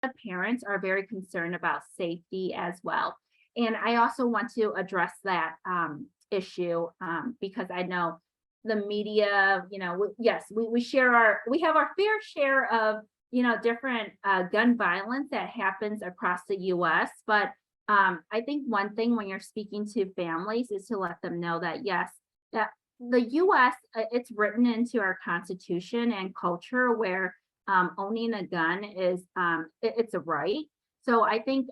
of parents are very concerned about safety as well. And I also want to address that issue because I know the media, yes, we have our fair share of, different gun violence that happens across the US. But I think one thing when you're speaking to families is to let them know that, yes, that the US, it's written into our constitution and culture where owning a gun is it's a right. So I think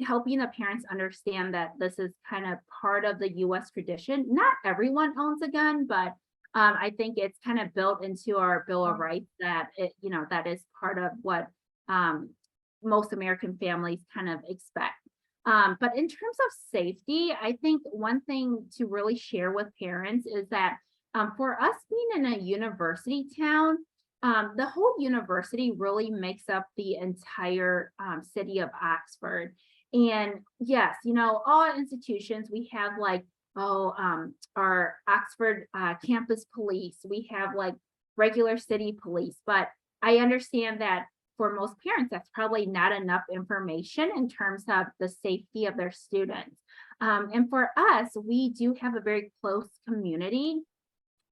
helping the parents understand that this is kind of part of the US tradition. Not everyone owns a gun, but I think it's kind of built into our Bill of Rights that that is part of what um, most American families kind of expect. But in terms of safety, I think one thing to really share with parents is that for us being in a university town, the whole university really makes up the entire city of Oxford. And yes, all institutions, we have like, our Oxford campus police, we have like regular city police, but I understand that for most parents, that's probably not enough information in terms of the safety of their students. And for us, we do have a very close community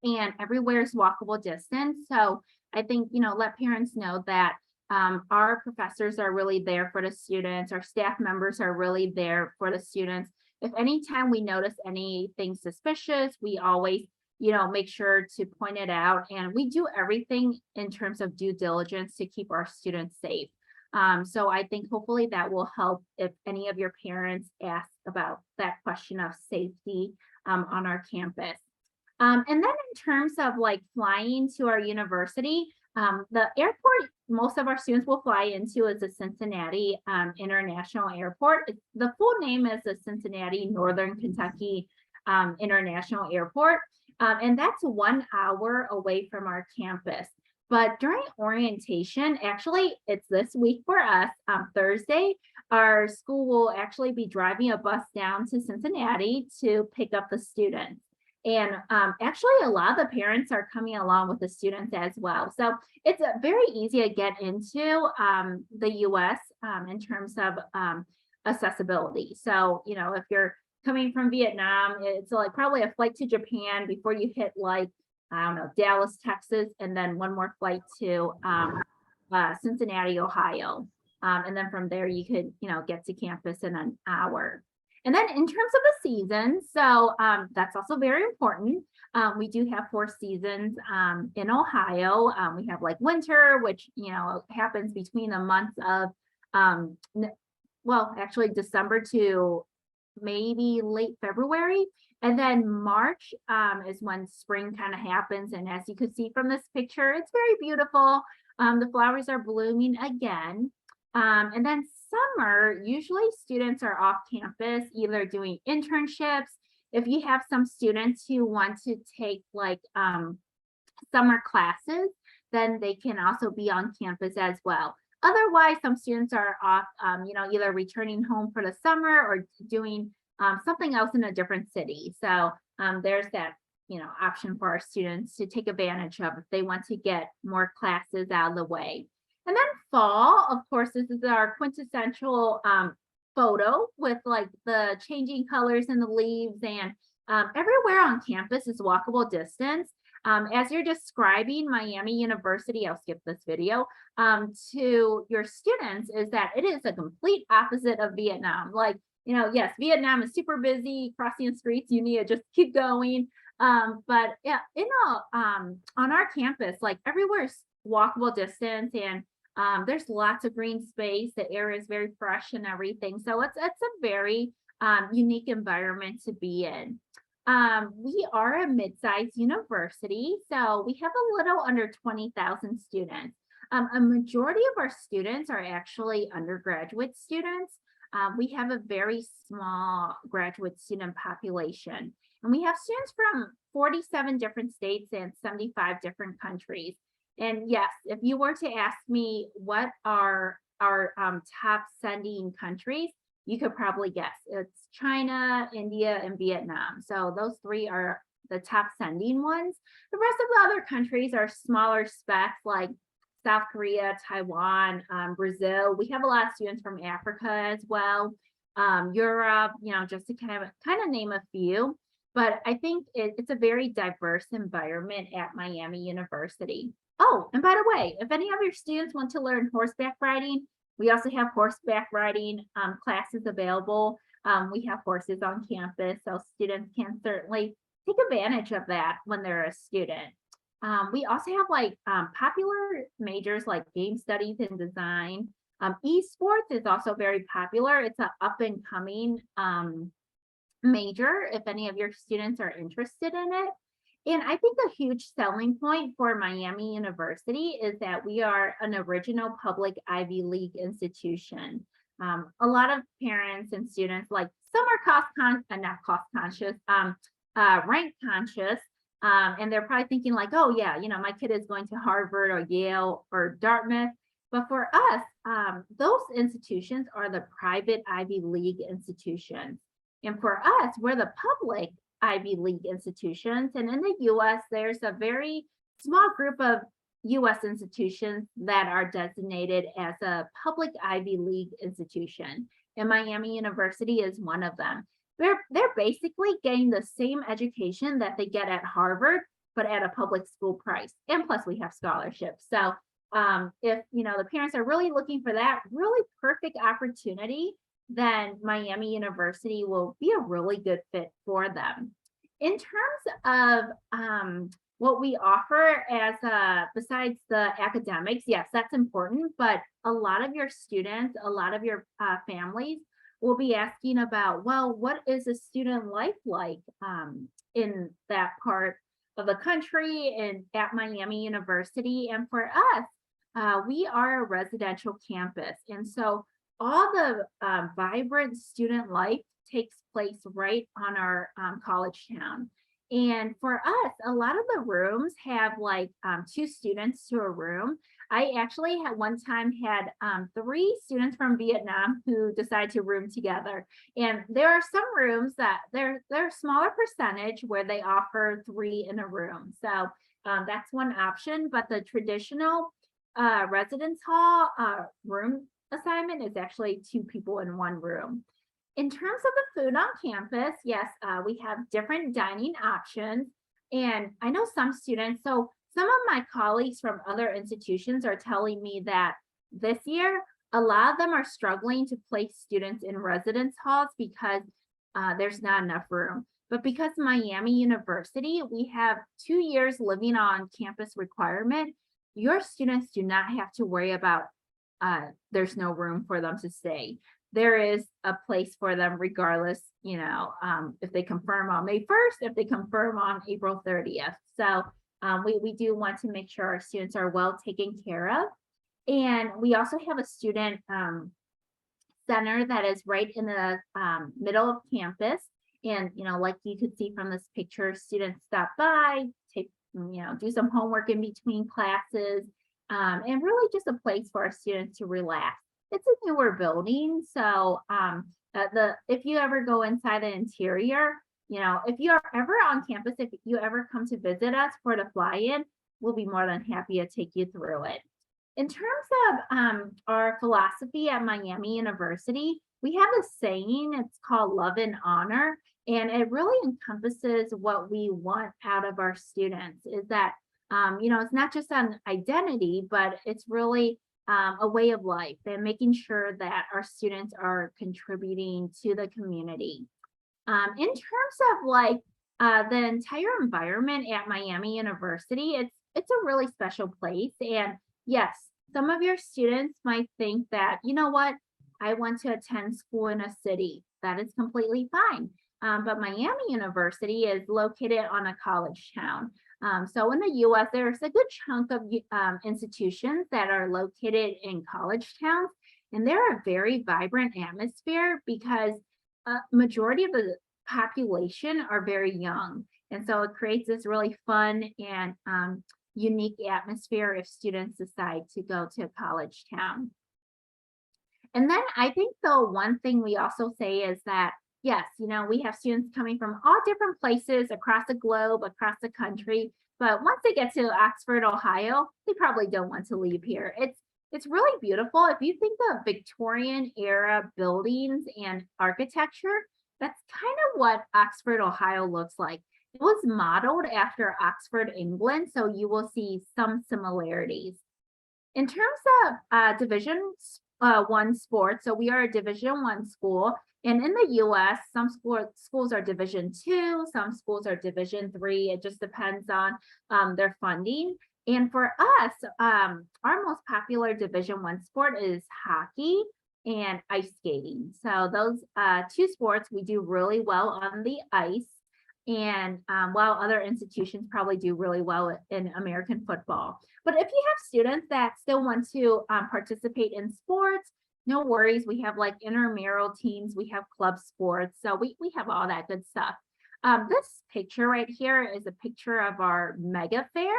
and everywhere is walkable distance. So I think, let parents know that our professors are really there for the students, our staff members are really there for the students. If anytime we notice anything suspicious, we always, make sure to point it out. And we do everything in terms of due diligence to keep our students safe. So I think hopefully that will help if any of your parents ask about that question of safety on our campus. And then in terms of like flying to our university, the airport most of our students will fly into is the Cincinnati International Airport. The full name is the Cincinnati Northern Kentucky International Airport. And that's 1 hour away from our campus. But during orientation, actually, it's this week for us, Thursday, our school will actually be driving a bus down to Cincinnati to pick up the students. And actually, a lot of the parents are coming along with the students as well. So it's very easy to get into the US in terms of accessibility. So, if you're coming from Vietnam, it's like probably a flight to Japan before you hit like, I don't know, Dallas, Texas, and then one more flight to Cincinnati, Ohio. And then from there, you could, get to campus in an hour. And then in terms of the seasons, so that's also very important. We do have 4 seasons in Ohio. We have like winter, which, happens between the months of, actually December to maybe late February. And then March is when spring kind of happens. And as you can see from this picture, it's very beautiful. The flowers are blooming again. And then summer, usually students are off campus, either doing internships. If you have some students who want to take like summer classes, then they can also be on campus as well. Otherwise, some students are off, either returning home for the summer or doing something else in a different city. So there's that, option for our students to take advantage of if they want to get more classes out of the way. And then fall, of course, this is our quintessential photo with like the changing colors in the leaves, and everywhere on campus is walkable distance. As you're describing Miami University, I'll skip this video, to your students is that it is a complete opposite of Vietnam. Like, yes, Vietnam is super busy, crossing the streets, you need to just keep going. But yeah, on our campus, like everywhere is walkable distance, and there's lots of green space. The air is very fresh and everything. So it's a very unique environment to be in. We are a mid-sized university, so we have a little under 20,000 students. A majority of our students are actually undergraduate students. We have a very small graduate student population, and we have students from 47 different states and 75 different countries. And yes, if you were to ask me what are our top sending countries, you could probably guess. It's China, India, and Vietnam. So those 3 are the top sending ones. The rest of the other countries are smaller specs like South Korea, Taiwan, Brazil. We have a lot of students from Africa as well, Europe, just to kind of name a few. But I think it's a very diverse environment at Miami University. Oh, and by the way, if any of your students want to learn horseback riding, we also have horseback riding classes available. We have horses on campus, so students can certainly take advantage of that when they're a student. We also have like popular majors like game studies and design. Esports is also very popular. It's an up and coming major if any of your students are interested in it. And I think a huge selling point for Miami University is that we are an original public Ivy League institution. A lot of parents and students, like some are not cost conscious, rank conscious, and they're probably thinking like, oh yeah, my kid is going to Harvard or Yale or Dartmouth. But for us, those institutions are the private Ivy League institutions. And for us, we're the public Ivy League institutions. And in the US, there's a very small group of US institutions that are designated as a public Ivy League institution. And Miami University is one of them. They're basically getting the same education that they get at Harvard, but at a public school price. And plus we have scholarships. So if the parents are really looking for that really perfect opportunity, then Miami University will be a really good fit for them. In terms of what we offer as besides the academics, yes, that's important, but a lot of your students, a lot of your families will be asking about, well, what is a student life like in that part of the country and at Miami University? And for us, we are a residential campus. And so all the vibrant student life takes place right on our college town. And for us, a lot of the rooms have like 2 students to a room. I actually had one time had 3 students from Vietnam who decided to room together. And there are some rooms that they're a smaller percentage where they offer 3 in a room. So that's one option. But the traditional residence hall room assignment is actually 2 people in 1 room. In terms of the food on campus, yes, we have different dining options. And I know some students, so some of my colleagues from other institutions are telling me that this year, a lot of them are struggling to place students in residence halls because there's not enough room. But because Miami University, we have 2 years living on campus requirement, your students do not have to worry about there's no room for them to stay. There is a place for them regardless, if they confirm on May 1st, if they confirm on April 30th. So we do want to make sure our students are well taken care of. And we also have a student center that is right in the middle of campus. And, like you could see from this picture, students stop by, do some homework in between classes, and really just a place for our students to relax. It's a newer building, so if you ever go inside the interior, if you are ever on campus, if you ever come to visit us for the fly-in, we'll be more than happy to take you through it. In terms of our philosophy at Miami University, we have a saying, it's called love and honor, and it really encompasses what we want out of our students is that, it's not just an identity, but it's really a way of life and making sure that our students are contributing to the community. In terms of like the entire environment at Miami University, it's a really special place. And yes, some of your students might think that, what, I want to attend school in a city. That is completely fine. But Miami University is located on a college town. So in the US, there's a good chunk of institutions that are located in college towns, and they're a very vibrant atmosphere because majority of the population are very young. And so it creates this really fun and unique atmosphere if students decide to go to a college town. And then I think the one thing we also say is that, yes, we have students coming from all different places across the globe, across the country, But once they get to Oxford, Ohio, they probably don't want to leave here. It's really beautiful. If you think of Victorian era buildings and architecture, that's kind of what Oxford, Ohio looks like. It was modeled after Oxford, England, so you will see some similarities. In terms of Division One sports, so we are a Division One school, and in the U.S., some schools are Division Two, some schools are Division Three. It just depends on their funding. And for us, our most popular Division One sport is hockey and ice skating. So those two sports we do really well on the ice, and while other institutions probably do really well in American football. But if you have students that still want to participate in sports, no worries. We have like intramural teams, we have club sports. So we have all that good stuff. This picture right here is a picture of our mega fair.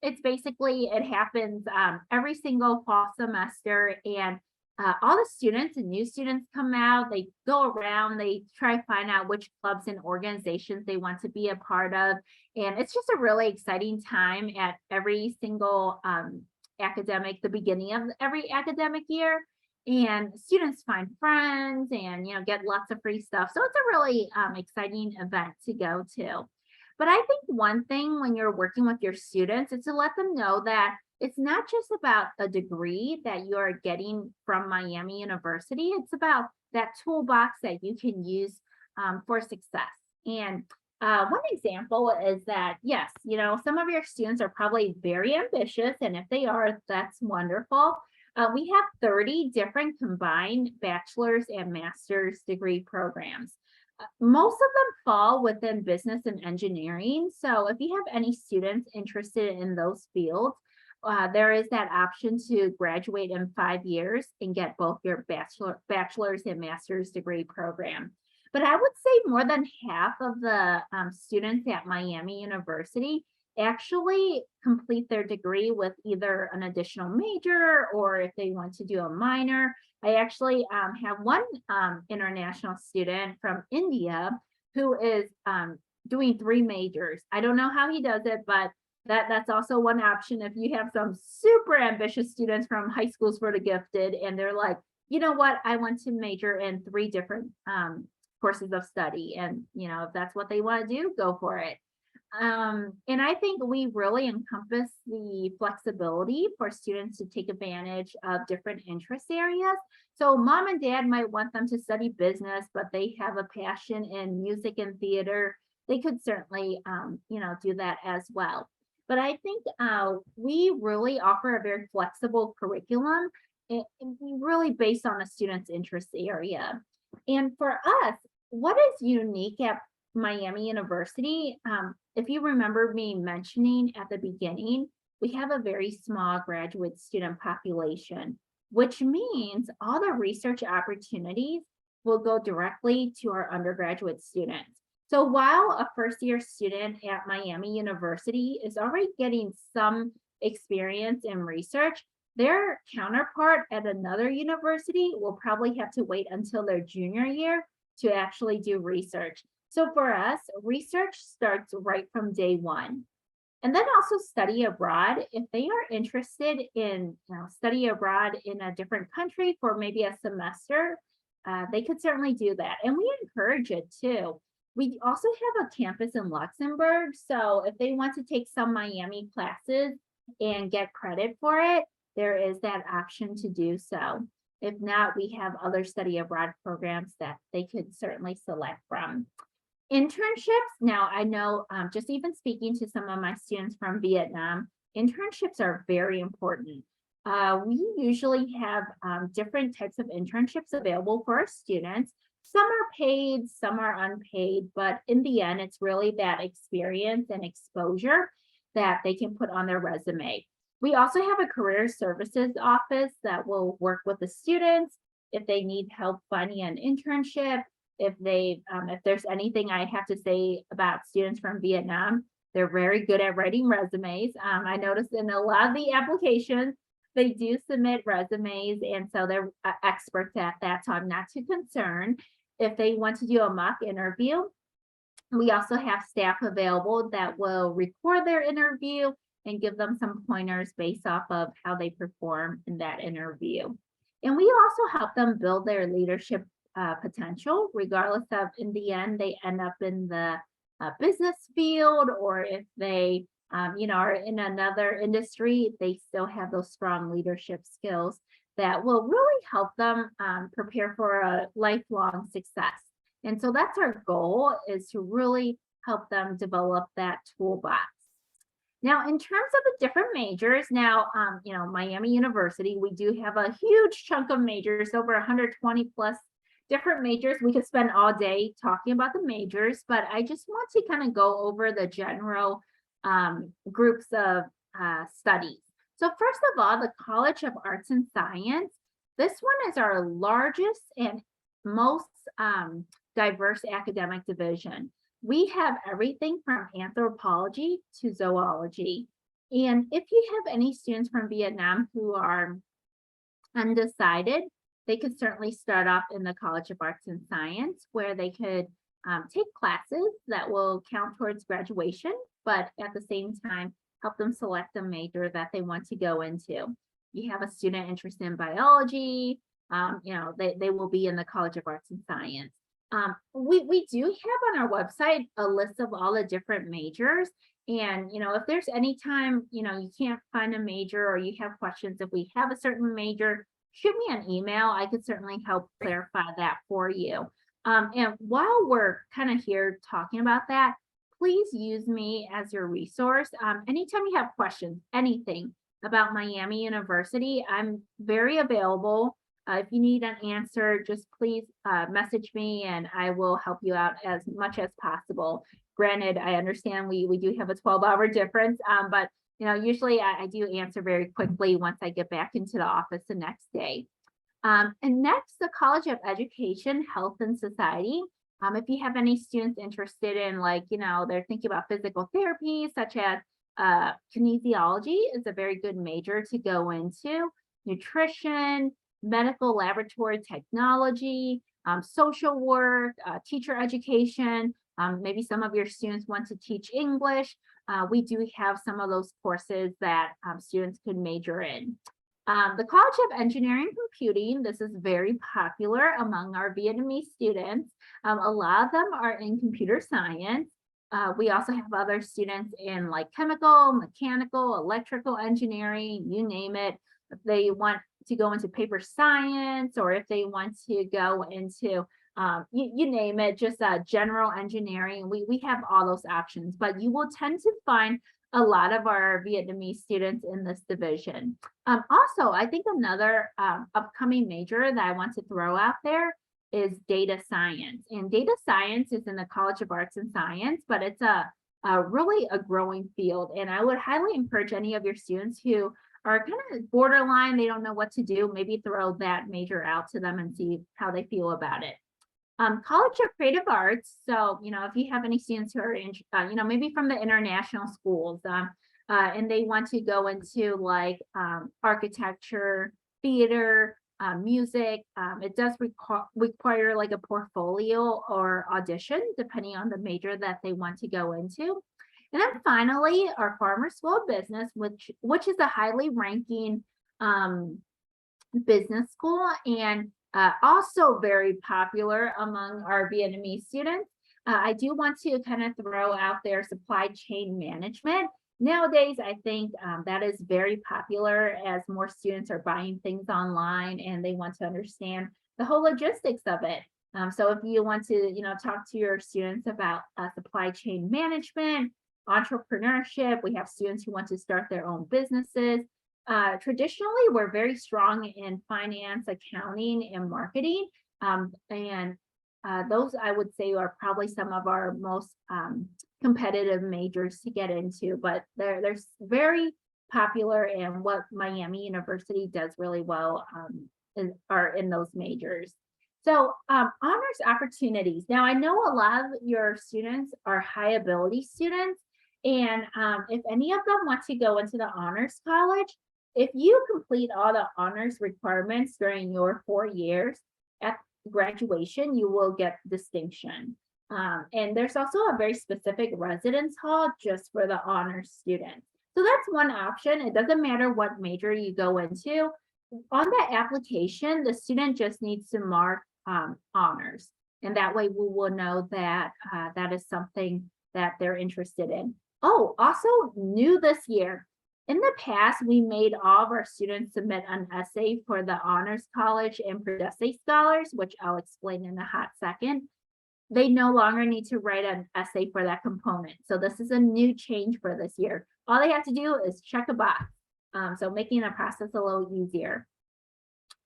It's basically, it happens every single fall semester, and all the students and new students come out, they go around, they try to find out which clubs and organizations they want to be a part of. And it's just a really exciting time at every single the beginning of every academic year. And students find friends and, get lots of free stuff. So it's a really exciting event to go to. But I think one thing when you're working with your students is to let them know that it's not just about a degree that you are getting from Miami University. It's about that toolbox that you can use for success. And one example is that, yes, some of your students are probably very ambitious, and if they are, that's wonderful. We have 30 different combined bachelor's and master's degree programs. Most of them fall within business and engineering. So if you have any students interested in those fields, there is that option to graduate in 5 years and get both your bachelor's and master's degree program. But I would say more than half of the students at Miami University actually complete their degree with either an additional major, or if they want to do a minor. I actually have one international student from India who is doing 3 majors. I don't know how he does it, but that's also one option. If you have some super ambitious students from high schools for the gifted, and they're like, you know what, I want to major in 3 different courses of study. And, if that's what they want to do, go for it. And I think we really encompass the flexibility for students to take advantage of different interest areas. So mom and dad might want them to study business, but they have a passion in music and theater. They could certainly, do that as well. But I think we really offer a very flexible curriculum, and really based on a student's interest area. And for us, what is unique at Miami University, if you remember me mentioning at the beginning, we have a very small graduate student population, which means all the research opportunities will go directly to our undergraduate students. So while a first-year student at Miami University is already getting some experience in research, their counterpart at another university will probably have to wait until their junior year to actually do research. So for us, research starts right from day one. And then also study abroad. If they are interested in study abroad in a different country for maybe a semester, they could certainly do that. And we encourage it too. We also have a campus in Luxembourg. So if they want to take some Miami classes and get credit for it, there is that option to do so. If not, we have other study abroad programs that they could certainly select from. Internships, now I know just even speaking to some of my students from Vietnam, internships are very important. We usually have different types of internships available for our students. Some are paid, some are unpaid, but in the end, it's really that experience and exposure that they can put on their resume. We also have a career services office that will work with the students if they need help finding an internship. If there's anything I have to say about students from Vietnam, they're very good at writing resumes. I noticed in a lot of the applications, they do submit resumes, and so they're experts at that, so I'm not too concerned. If they want to do a mock interview, We also have staff available that will record their interview and give them some pointers based off of how they perform in that interview. And we also help them build their leadership potential, regardless of in the end they end up in the business field, or if they are in another industry, they still have those strong leadership skills that will really help them prepare for a lifelong success. And so that's our goal, is to really help them develop that toolbox. Now, in terms of the different majors, now, Miami University, we do have a huge chunk of majors, over 120 plus different majors. We could spend all day talking about the majors, but I just want to kind of go over the general groups of studies. So first of all, the College of Arts and Science. This one is our largest and most diverse academic division. We have everything from anthropology to zoology. And if you have any students from Vietnam who are undecided, they could certainly start off in the College of Arts and Science, where they could take classes that will count towards graduation, but at the same time, help them select a major that they want to go into. You have a student interested in biology, they will be in the College of Arts and Science. We do have on our website a list of all the different majors. And, if there's any time, you can't find a major, or you have questions, if we have a certain major, shoot me an email. I could certainly help clarify that for you. And while we're kind of here talking about that, please use me as your resource. Anytime you have questions, anything about Miami University, I'm very available. If you need an answer, just please message me and I will help you out as much as possible. Granted, I understand we do have a 12-hour difference, but usually I do answer very quickly once I get back into the office the next day. And next, the College of Education, Health and Society. If you have any students interested in, they're thinking about physical therapy, such as kinesiology is a very good major to go into, nutrition, medical laboratory technology, social work, teacher education. Maybe some of your students want to teach English. We do have some of those courses that students could major in. The College of Engineering and Computing, this is very popular among our Vietnamese students. A lot of them are in computer science. We also have other students in chemical, mechanical, electrical engineering, you name it. If they want to go into paper science, or if they want to go into you name it, just general engineering, we have all those options, but you will tend to find a lot of our Vietnamese students in this division. Also, I think another upcoming major that I want to throw out there is data science. And data science is in the College of Arts and Science, but it's really a growing field. And I would highly encourage any of your students who are kind of borderline, they don't know what to do, maybe throw that major out to them and see how they feel about it. College of Creative Arts. So, if you have any students who are in, maybe from the international schools, and they want to go into architecture, theater, music, it does require a portfolio or audition, depending on the major that they want to go into. And then finally, our Farmer School of Business, which is a highly ranking business school, and also very popular among our Vietnamese students. I do want to kind of throw out there supply chain management. Nowadays, I think that is very popular as more students are buying things online and they want to understand the whole logistics of it. So if you want to, talk to your students about supply chain management, entrepreneurship, we have students who want to start their own businesses. Traditionally, we're very strong in finance, accounting, and marketing. And those, I would say, are probably some of our most competitive majors to get into, but they're very popular, and what Miami University does really well are in those majors. So honors opportunities. Now, I know a lot of your students are high ability students, and if any of them want to go into the honors college, if you complete all the honors requirements during your 4 years, at graduation, you will get distinction. And there's also a very specific residence hall just for the honors students. So that's one option. It doesn't matter what major you go into. On the application, the student just needs to mark honors. And that way we will know that that is something that they're interested in. Oh, also new this year. In the past, we made all of our students submit an essay for the Honors College and Proficiency Scholars, which I'll explain in a hot second. They no longer need to write an essay for that component. So this is a new change for this year. All they have to do is check a box. So making the process a little easier.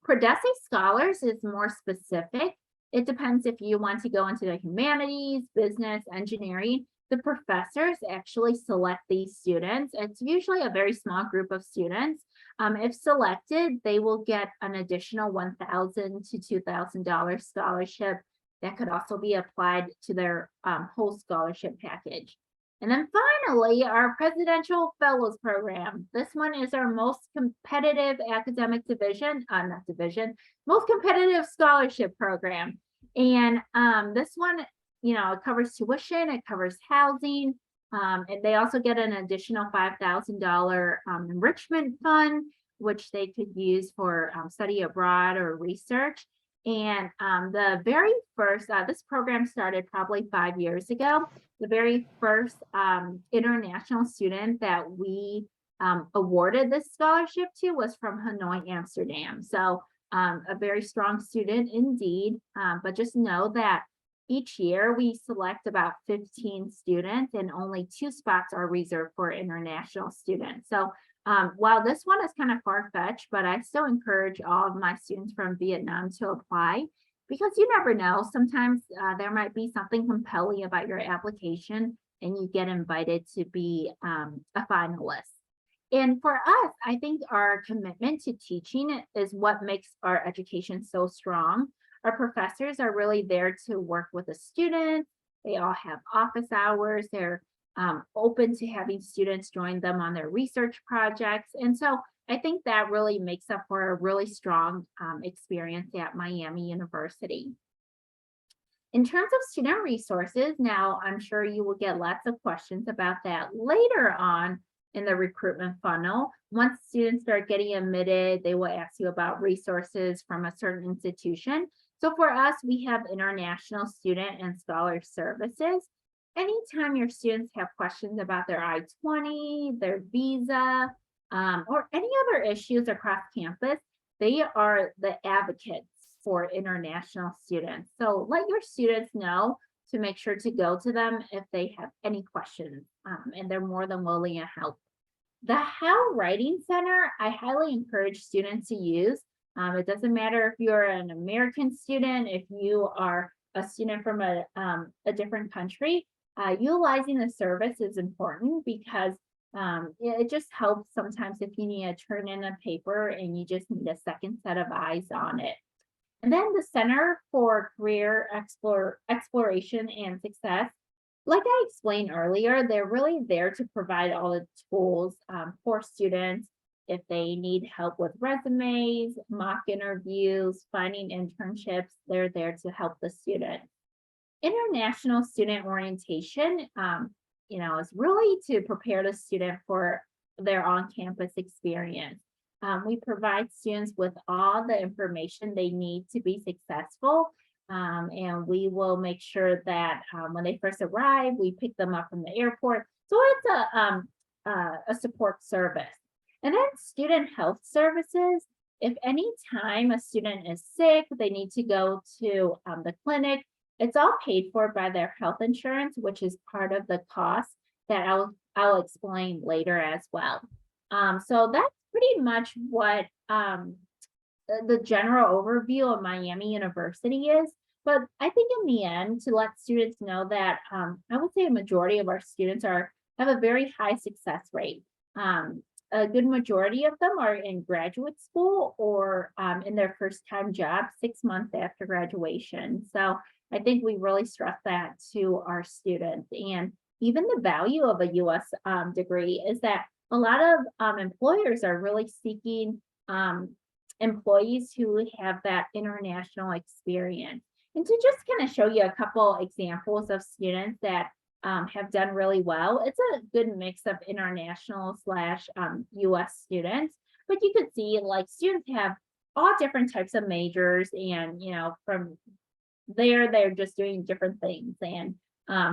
Proficiency Scholars is more specific. It depends if you want to go into the humanities, business, engineering. The professors actually select these students. It's usually a very small group of students. If selected, they will get an additional $1,000 to $2,000 scholarship that could also be applied to their whole scholarship package. And then finally, our Presidential Fellows Program. This one is our most competitive academic division, not division, most competitive scholarship program. And this one, it covers tuition, it covers housing, and they also get an additional $5,000 enrichment fund, which they could use for study abroad or research. And the very first, this program started probably 5 years ago. The very first international student that we awarded this scholarship to was from Hanoi, Amsterdam. So a very strong student indeed, but just know that each year we select about 15 students and only 2 spots are reserved for international students. So while this one is kind of far-fetched, but I still encourage all of my students from Vietnam to apply because you never know. Sometimes there might be something compelling about your application and you get invited to be a finalist. And for us, I think our commitment to teaching is what makes our education so strong. Our professors are really there to work with the students. They all have office hours. They're open to having students join them on their research projects. And so I think that really makes up for a really strong experience at Miami University. In terms of student resources, now I'm sure you will get lots of questions about that later on in the recruitment funnel. Once students start getting admitted, they will ask you about resources from a certain institution. So for us, we have International Student and Scholar Services. Anytime your students have questions about their I-20, their visa, or any other issues across campus, they are the advocates for international students. So let your students know to make sure to go to them if they have any questions, and they're more than willing to help. The How Writing Center, I highly encourage students to use. It doesn't matter if you're an American student, if you are a student from a different country, utilizing the service is important because it just helps sometimes if you need to turn in a paper and you just need a second set of eyes on it. And then the Center for Career Exploration and Success, like I explained earlier, they're really there to provide all the tools for students if they need help with resumes, mock interviews, finding internships. They're there to help the student. International student orientation, is really to prepare the student for their on-campus experience. We provide students with all the information they need to be successful. And we will make sure that when they first arrive, we pick them up from the airport. So it's a support service. And then student health services. If any time a student is sick, they need to go to the clinic, it's all paid for by their health insurance, which is part of the cost that I'll explain later as well. So that's pretty much what the general overview of Miami University is. But I think in the end, to let students know that I would say a majority of our students have a very high success rate. A good majority of them are in graduate school or in their first time job 6 months after graduation. So I think we really stress that to our students. And even the value of a U.S. Degree is that a lot of employers are really seeking employees who have that international experience. And to just kind of show you a couple examples of students that have done really well, it's a good mix of international slash US students. But you could see like students have all different types of majors, and from there they're just doing different things. And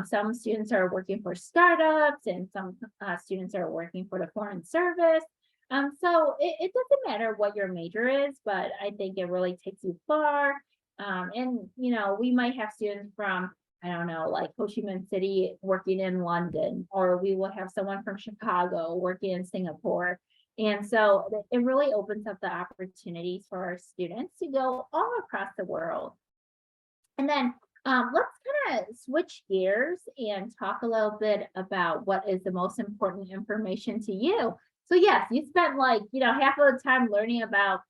some students are working for startups, and some students are working for the foreign service. So it doesn't matter what your major is, but I think it really takes you far. And we might have students from, I don't know, like Ho Chi Minh City working in London, or we will have someone from Chicago working in Singapore. And so it really opens up the opportunities for our students to go all across the world. And then let's kind of switch gears and talk a little bit about what is the most important information to you. So yes, you spent like, half of the time learning about,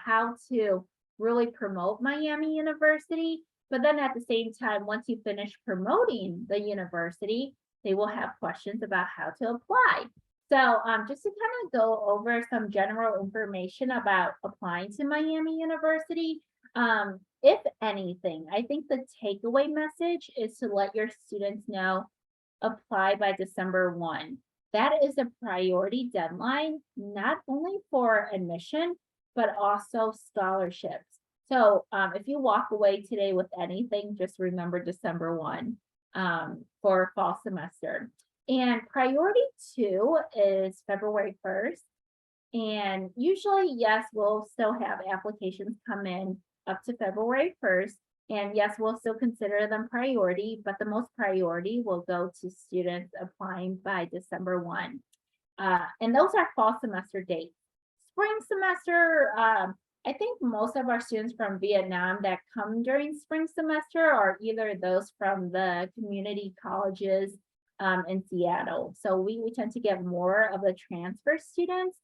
how to really promote Miami University. But then at the same time, once you finish promoting the university, they will have questions about how to apply. So just to kind of go over some general information about applying to Miami University, if anything, I think the takeaway message is to let your students know, apply by December 1. That is a priority deadline, not only for admission, but also scholarships. So if you walk away today with anything, just remember December 1 for fall semester. And priority 2 is February 1st. And usually, yes, we'll still have applications come in up to February 1st. And yes, we'll still consider them priority, but the most priority will go to students applying by December 1. And those are fall semester dates. Spring semester, I think most of our students from Vietnam that come during spring semester are either those from the community colleges in Seattle. So we tend to get more of the transfer students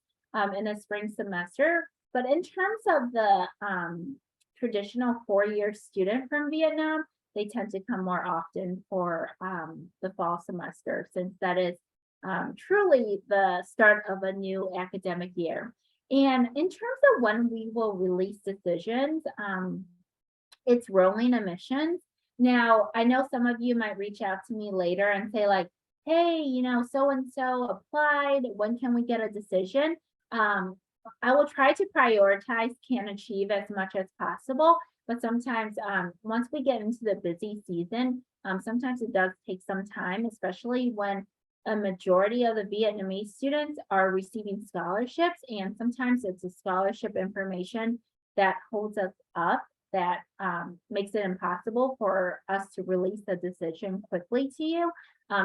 in the spring semester. But in terms of the traditional 4-year student from Vietnam, they tend to come more often for the fall semester, since that is truly the start of a new academic year. And in terms of when we will release decisions, it's rolling admissions. Now, I know some of you might reach out to me later and say like, hey, so-and-so applied, when can we get a decision? I will try to prioritize can achieve as much as possible, but sometimes once we get into the busy season, sometimes it does take some time, especially when a majority of the Vietnamese students are receiving scholarships, and sometimes it's the scholarship information that holds us up, that makes it impossible for us to release a decision quickly to you.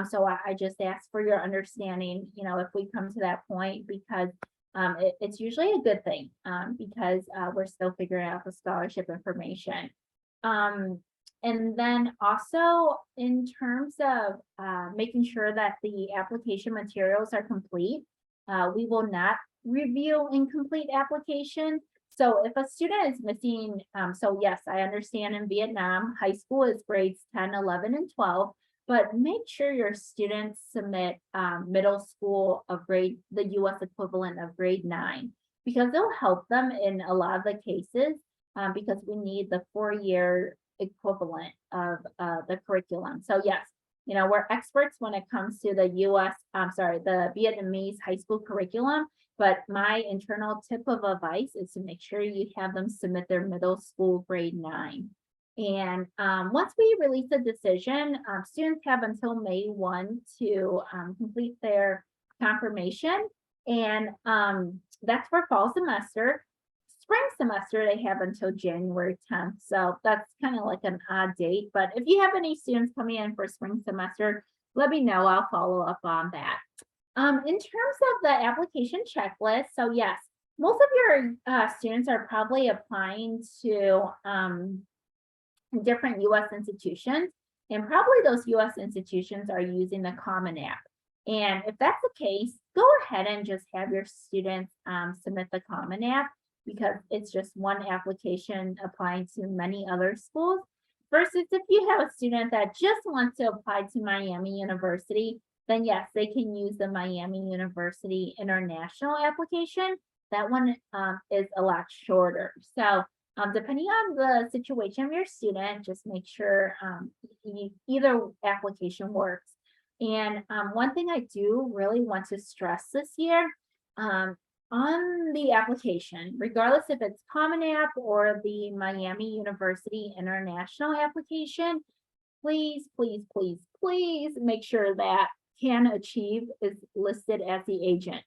So I just ask for your understanding, if we come to that point, because it's usually a good thing, because we're still figuring out the scholarship information. And then also in terms of making sure that the application materials are complete, we will not review incomplete applications. So if a student is missing, so yes, I understand in Vietnam, high school is grades 10, 11, and 12, but make sure your students submit middle school of the US equivalent of grade 9, because it'll help them in a lot of the cases, because we need the 4-year equivalent of the curriculum. So yes, we're experts when it comes to the the Vietnamese high school curriculum, but my internal tip of advice is to make sure you have them submit their middle school grade 9. And once we release a decision, students have until May 1 to complete their confirmation. And that's for fall semester. Spring semester, they have until January 10th. So that's kind of like an odd date. But if you have any students coming in for spring semester, let me know. I'll follow up on that. In terms of the application checklist, so yes, most of your students are probably applying to different US institutions, and probably those US institutions are using the Common App. And if that's the case, go ahead and just have your students submit the Common App, because it's just one application applying to many other schools. Versus if you have a student that just wants to apply to Miami University, then yes, they can use the Miami University International application. That one is a lot shorter. So Depending on the situation of your student, just make sure either application works. And one thing I do really want to stress this year, um, on the application, regardless if it's Common App or the Miami University International application, please, please, please, please make sure that Can Achieve is listed as the agent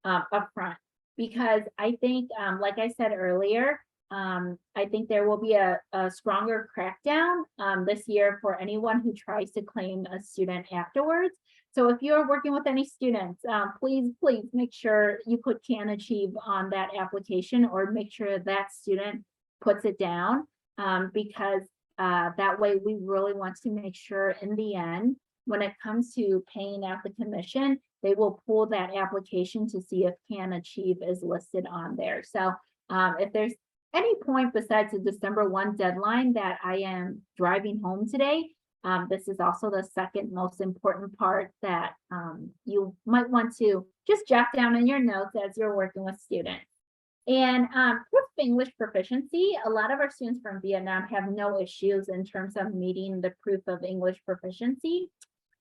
up front. Because I think, like I said earlier, I think there will be a stronger crackdown this year for anyone who tries to claim a student afterwards. So if you're working with any students, please, please make sure you put Can Achieve on that application, or make sure that student puts it down, because that way we really want to make sure in the end, when it comes to paying out the commission, they will pull that application to see if Can Achieve is listed on there. So if there's any point besides the December 1 deadline that I am driving home today, this is also the second most important part that you might want to just jot down in your notes as you're working with students. And proof of English proficiency, a lot of our students from Vietnam have no issues in terms of meeting the proof of English proficiency.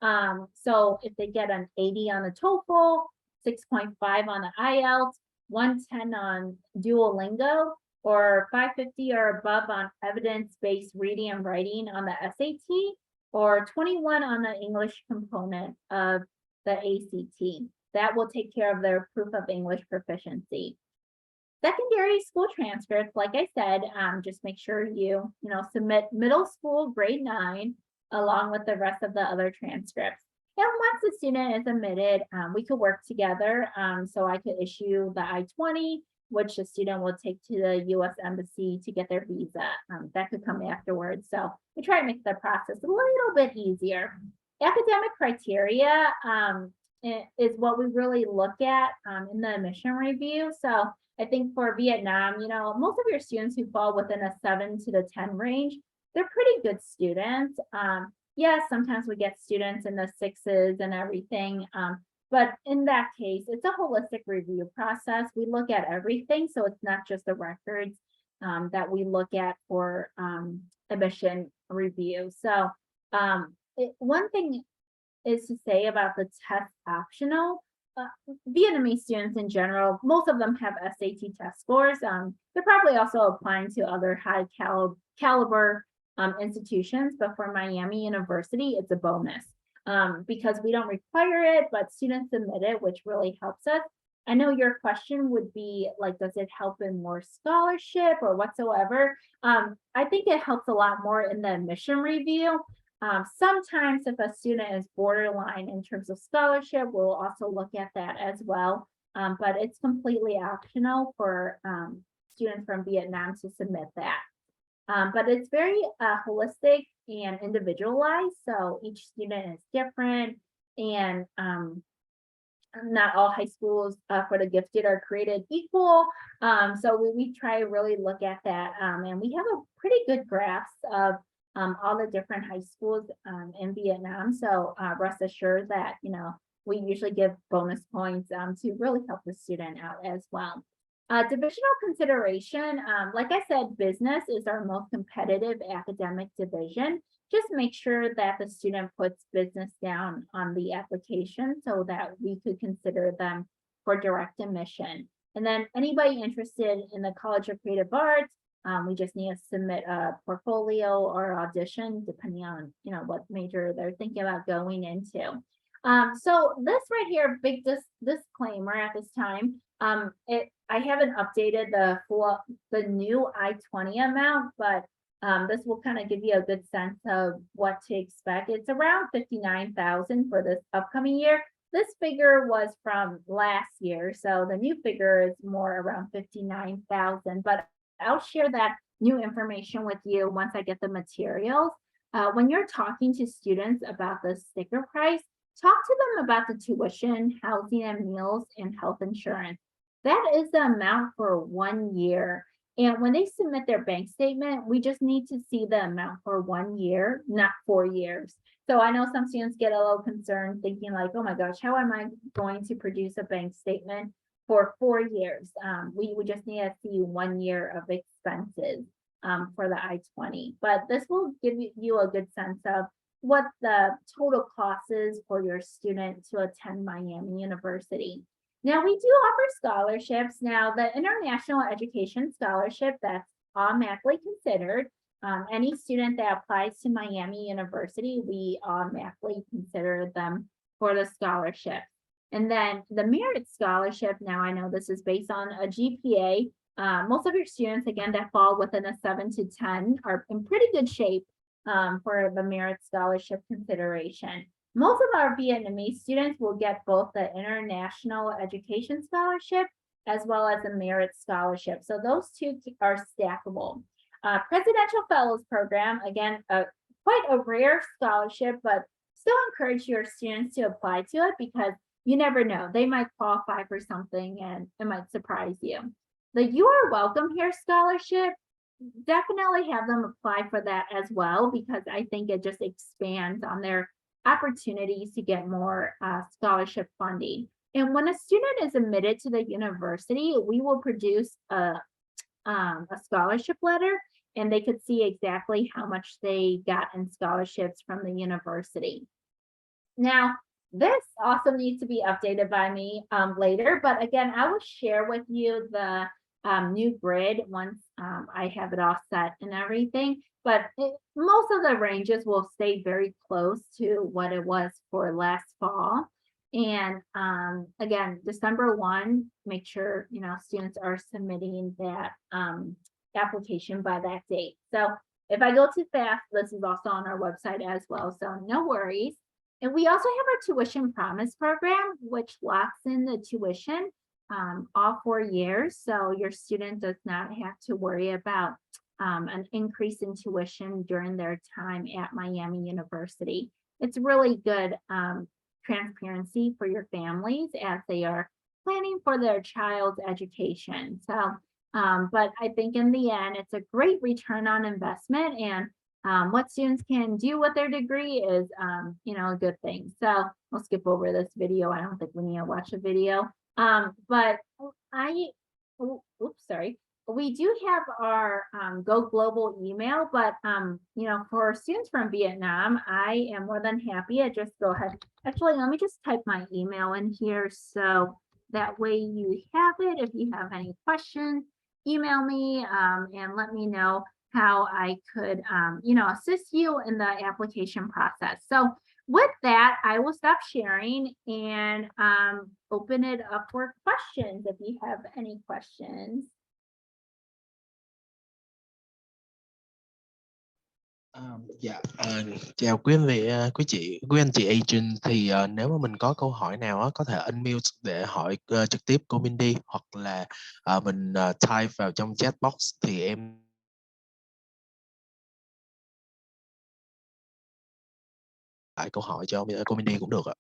So if they get an 80 on the TOEFL, 6.5 on the IELTS, 110 on Duolingo, or 550 or above on evidence-based reading and writing on the SAT, or 21 on the English component of the ACT. That will take care of their proof of English proficiency. Secondary school transcripts, like I said, just make sure you submit middle school grade 9 along with the rest of the other transcripts. And once the student is admitted, we could work together. So I could issue the I-20, which the student will take to the U.S. Embassy to get their visa. That could come afterwards. So we try to make the process a little bit easier. Academic criteria is what we really look at in the admission review. So I think for Vietnam, most of your students who fall within a 7 to the 10 range, they're pretty good students. Yes, sometimes we get students in the 6s and everything. But in that case, it's a holistic review process. We look at everything. So it's not just the records that we look at for admission review. So one thing is to say about the test optional. Vietnamese students in general, most of them have SAT test scores. They're probably also applying to other high caliber institutions, but for Miami University, it's a bonus because we don't require it, but students submit it, which really helps us. I know your question would be like, does it help in more scholarship or whatsoever? I think it helps a lot more in the admission review. Sometimes if a student is borderline in terms of scholarship, we'll also look at that as well. But it's completely optional for students from Vietnam to submit that. But it's very holistic and individualized. So each student is different, and not all high schools for the gifted are created equal. So we try to really look at that. And we have a pretty good grasp of all the different high schools in Vietnam. So rest assured that, we usually give bonus points to really help the student out as well. Divisional consideration, like I said, business is our most competitive academic division. Just make sure that the student puts business down on the application so that we could consider them for direct admission. And then anybody interested in the College of Creative Arts, we just need to submit a portfolio or audition, depending on what major they're thinking about going into. So this right here, big disclaimer at this time. I haven't updated the new I-20 amount, but this will kind of give you a good sense of what to expect. It's around 59,000 for this upcoming year. This figure was from last year, so the new figure is more around 59,000, but I'll share that new information with you once I get the materials. When you're talking to students about the sticker price, talk to them about the tuition, housing and meals, and health insurance. That is the amount for 1 year. And when they submit their bank statement, we just need to see the amount for 1 year, not 4 years. So I know some students get a little concerned thinking like, oh my gosh, how am I going to produce a bank statement for 4 years? We just need to see 1 year of expenses. for the I-20. But this will give you a good sense of what the total cost is for your student to attend Miami University. Now, we do offer scholarships. Now, the International Education Scholarship, that's automatically considered. Any student that applies to Miami University, we automatically consider them for the scholarship. And then the Merit Scholarship, now I know this is based on a GPA. Most of your students, again, that fall within a 7 to 10 are in pretty good shape for the Merit Scholarship consideration. Most of our Vietnamese students will get both the International Education Scholarship as well as the Merit Scholarship. So those two are stackable. Presidential Fellows Program, again, quite a rare scholarship, but still encourage your students to apply to it because you never know. They might qualify for something and it might surprise you. The You Are Welcome Here Scholarship, definitely have them apply for that as well because I think it just expands on their opportunities to get more scholarship funding. And when a student is admitted to the university, we will produce a scholarship letter and they could see exactly how much they got in scholarships from the university. Now, this also needs to be updated by me later, but again, I will share with you the new grid once I have it all set and everything. But most of the ranges will stay very close to what it was for last fall. And again, December 1, make sure students are submitting that application by that date. So if I go too fast, this is also on our website as well. So no worries. And we also have our tuition promise program, which locks in the tuition all 4 years. So your student does not have to worry about an increase in tuition during their time at Miami University. It's really good transparency for your families as they are planning for their child's education. So, but I think in the end, it's a great return on investment and what students can do with their degree is, a good thing. So we'll skip over this video. I don't think we need to watch a video. But sorry. We do have our Go Global email, but for students from Vietnam, I am more than happy to just go ahead. Actually, let me just type my email in here so that way you have it. If you have any questions, email me and let me know how I could, assist you in the application process. So with that, I will stop sharing and open it up for questions if you have any questions. Chào quý vị, quý anh chị agent thì nếu mà mình có câu hỏi nào có thể unmute để hỏi trực tiếp cô Mindy hoặc là mình type vào trong chat box thì em lại câu hỏi cho cô Mindy cũng được ạ.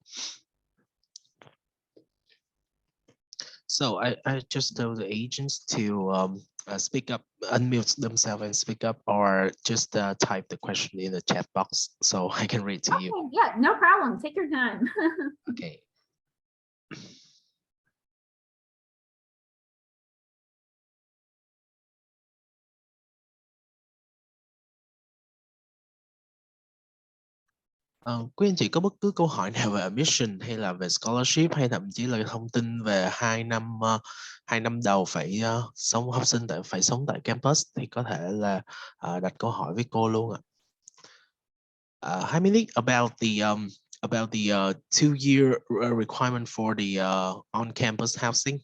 So I just told the agents to speak up, unmute themselves and speak up, or just type the question in the chat box so I can read to you. Yeah, no problem. Take your time. Okay. Quý anh chị có bất cứ câu hỏi nào về admission hay là về scholarship hay thậm chí là thông tin về 2 năm đầu phải học sinh phải sống tại campus thì có thể là đặt câu hỏi với cô luôn ạ. Hi Mindy, about the 2-year requirement for the on-campus housing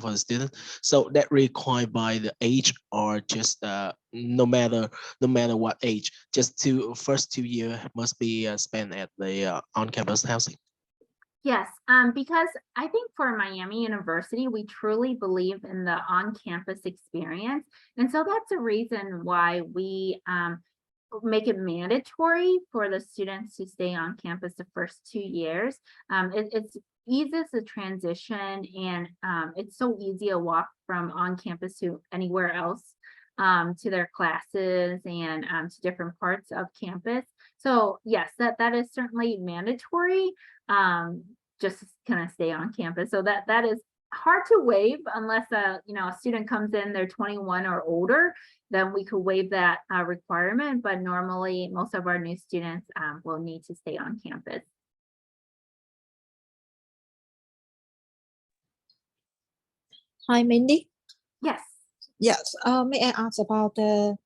for the student. So that required by the age or just no matter what age, just first 2 years must be spent at the on-campus housing. Yes, because I think for Miami University, we truly believe in the on-campus experience. And so that's a reason why we make it mandatory for the students to stay on campus the first 2 years. It's eases the transition and it's so easy to walk from on campus to anywhere else to their classes and to different parts of campus. So yes, that is certainly mandatory. Just kind of stay on campus. So that is hard to waive unless a student comes in, they're 21 or older, then we could waive that requirement. But normally, most of our new students will need to stay on campus. Hi, Mindy. Yes. Yes. May I ask about the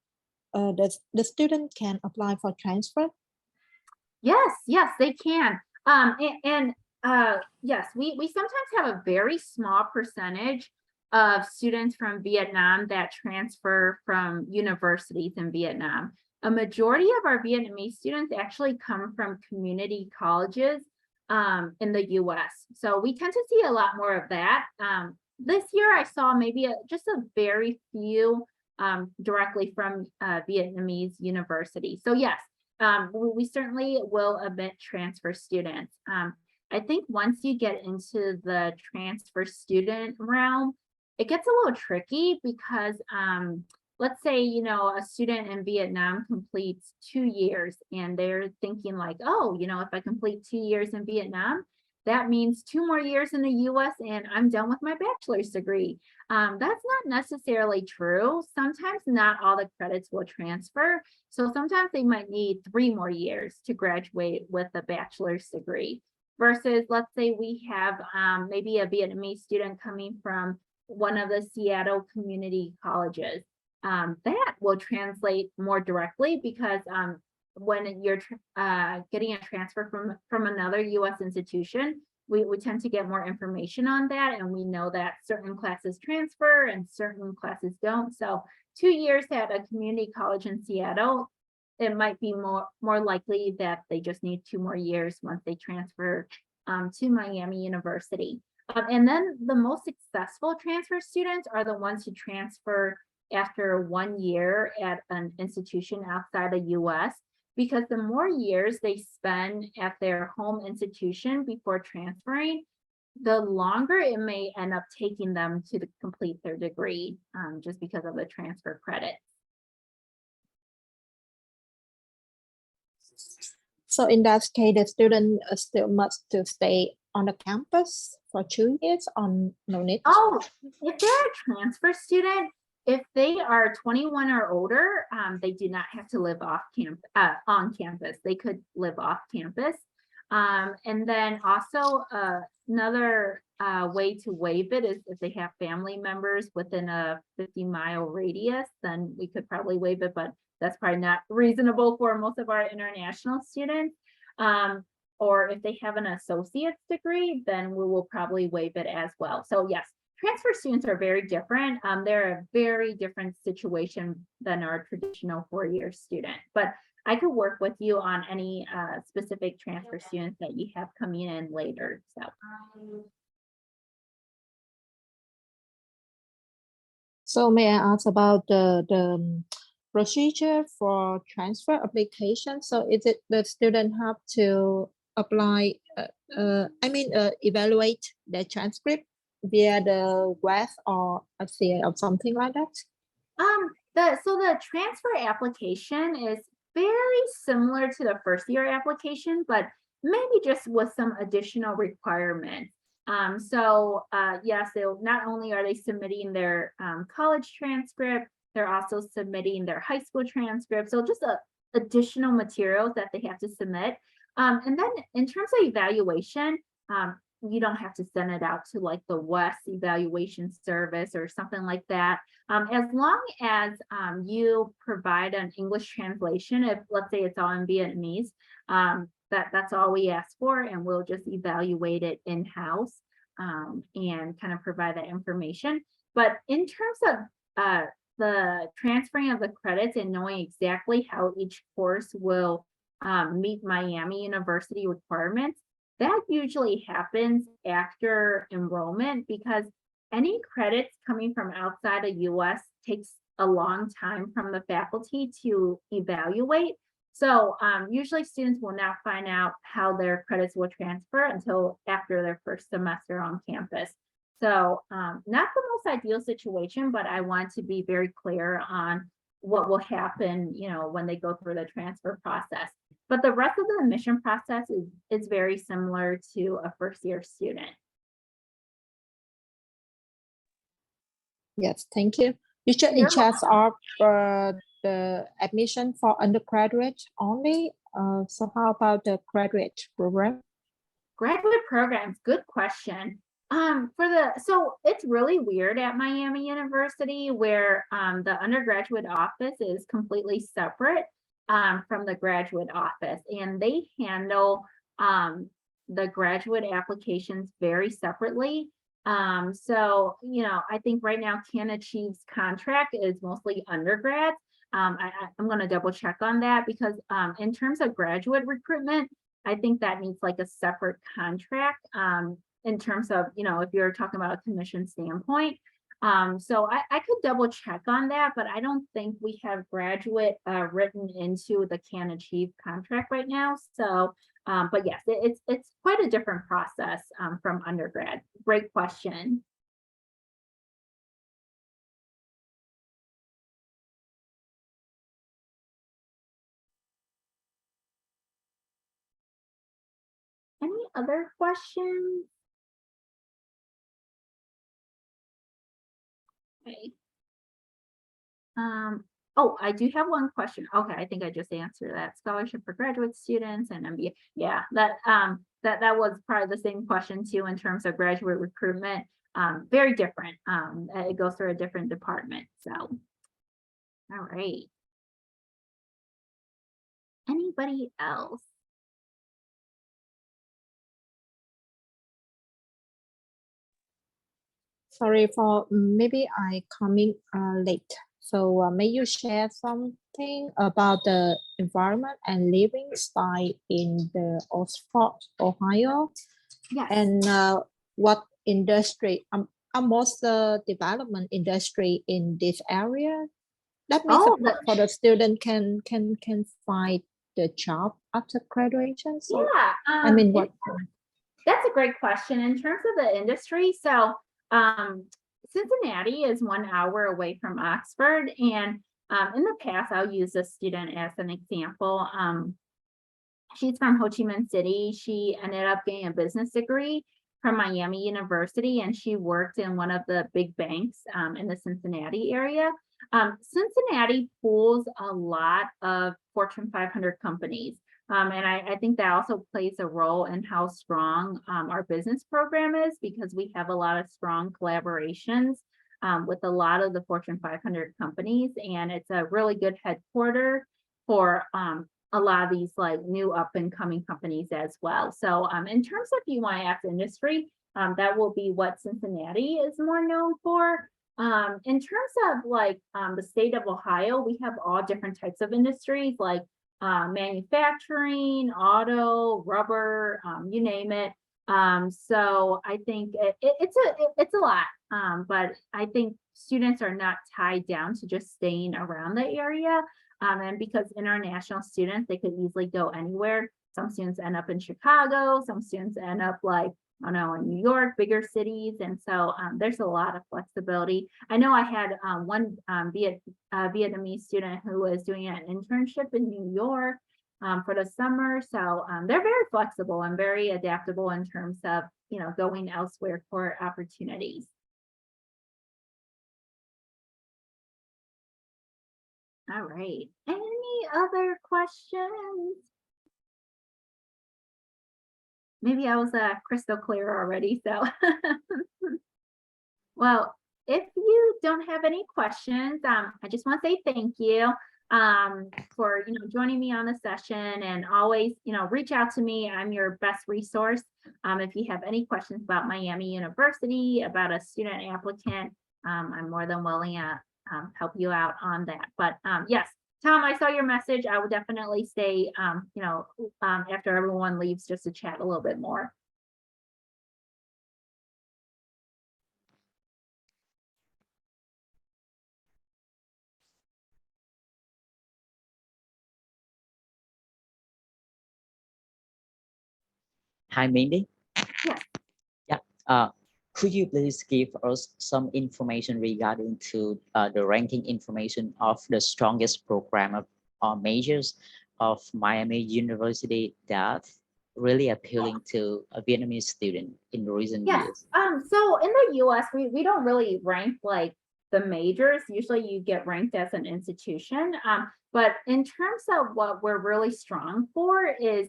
student can apply for transfer? Yes, they can. Yes, we sometimes have a very small percentage of students from Vietnam that transfer from universities in Vietnam. A majority of our Vietnamese students actually come from community colleges in the US. So we tend to see a lot more of that. This year I saw maybe just a very few directly from Vietnamese universities. So yes, we certainly will admit transfer students. I think once you get into the transfer student realm, it gets a little tricky because let's say, a student in Vietnam completes 2 years and they're thinking like, oh, if I complete 2 years in Vietnam, that means 2 more years in the US and I'm done with my bachelor's degree. That's not necessarily true. Sometimes not all the credits will transfer. So sometimes they might need 3 more years to graduate with a bachelor's degree versus let's say we have maybe a Vietnamese student coming from one of the Seattle community colleges. That will translate more directly because when you're getting a transfer from another US institution, we tend to get more information on that. And we know that certain classes transfer and certain classes don't. So 2 years at a community college in Seattle, it might be more likely that they just need 2 more years once they transfer to Miami University. And then the most successful transfer students are the ones who transfer after 1 year at an institution outside the US, because the more years they spend at their home institution before transferring, the longer it may end up taking them to complete their degree, just because of the transfer credit. So in that case, the student still must to stay on the campus for 2 years or no need? Oh, if they're a transfer student, if they are 21 or older, they do not have to live on campus. They could live off campus. And then also another way to waive it is if they have family members within a 50-mile radius, then we could probably waive it, but that's probably not reasonable for most of our international students. Or if they have an associate's degree, then we will probably waive it as well. So yes, transfer students are very different. They're a very different situation than our traditional four-year student. But I could work with you on any specific transfer students that you have coming in later. So may I ask about the procedure for transfer application? So is it the student have to apply, evaluate their transcript via the web or FCA or something like that? So the transfer application is very similar to the first year application, but maybe just with some additional requirements. Yes, not only are they submitting their college transcript, they're also submitting their high school transcript. So just additional materials that they have to submit. And then in terms of evaluation, you don't have to send it out to like the West Evaluation Service or something like that. As long as you provide an English translation, if let's say it's all in Vietnamese, that's all we ask for, and we'll just evaluate it in-house and kind of provide that information. But in terms of the transferring of the credits and knowing exactly how each course will meet Miami University requirements, that usually happens after enrollment, because any credits coming from outside the US takes a long time from the faculty to evaluate. So usually students will not find out how their credits will transfer until after their first semester on campus. So not the most ideal situation, but I want to be very clear on what will happen, when they go through the transfer process. But the rest of the admission process is very similar to a first year student. Yes, thank you. Teacher, in You're charge of the admission for undergraduate only. So how about the graduate program? Graduate programs, good question. So it's really weird at Miami University where the undergraduate office is completely separate from the graduate office, and they handle the graduate applications very separately. I think right now Can Achieve's contract is mostly undergrad. I'm going to double check on that because in terms of graduate recruitment, I think that needs like a separate contract in terms of, if you're talking about a commission standpoint. I could double check on that, but I don't think we have graduate written into the Can Achieve contract right now. But yes, it's quite a different process from undergrad. Great question. Any other questions? Okay. Oh, I do have one question. Okay, I think I just answered that. Scholarship for graduate students and MBA. Yeah, that was probably the same question too in terms of graduate recruitment. Very different. It goes through a different department. So, all right. Anybody else? Sorry for maybe I coming late. So may you share something about the environment and living style in the Oxford, Ohio, Yes. and what industry, almost the development industry in this area? That means Oh, for the student can find the job after graduation. So yeah. I mean, what? That's a great question. In terms of the industry, so Cincinnati is 1 hour away from Oxford, and in the past, I'll use this student as an example. She's from Ho Chi Minh City. She ended up getting a business degree from Miami University, and she worked in one of the big banks in the Cincinnati area. Cincinnati pulls a lot of Fortune 500 companies. And I think that also plays a role in how strong our business program is, because we have a lot of strong collaborations with a lot of the Fortune 500 companies, and it's a really good headquarter for a lot of these like new up and coming companies as well. So in terms of you want to ask industry, that will be what Cincinnati is more known for. In terms of like the state of Ohio, we have all different types of industries like manufacturing, auto, rubber, you name it. So I think it's a lot, but I think students are not tied down to just staying around the area. And because international students, they could easily go anywhere. Some students end up in Chicago, some students end up like, I don't know, in New York, bigger cities. And so there's a lot of flexibility. I know I had one Vietnamese student who was doing an internship in New York for the summer. So they're very flexible and very adaptable in terms of, going elsewhere for opportunities. All right. Any other questions? Maybe I was crystal clear already. So, well, if you don't have any questions, I just want to say thank you for joining me on the session, and always reach out to me. I'm your best resource. If you have any questions about Miami University, about a student applicant, I'm more than willing to help you out on that. But yes, Tom, I saw your message. I will definitely stay, after everyone leaves, just to chat a little bit more. Hi, Mindy. Yes. Yeah. Could you please give us some information regarding to the ranking information of the strongest program of majors of Miami University that really appealing to a Vietnamese student in recent Yes. years? So in the US, we don't really rank like the majors, usually you get ranked as an institution. But in terms of what we're really strong for is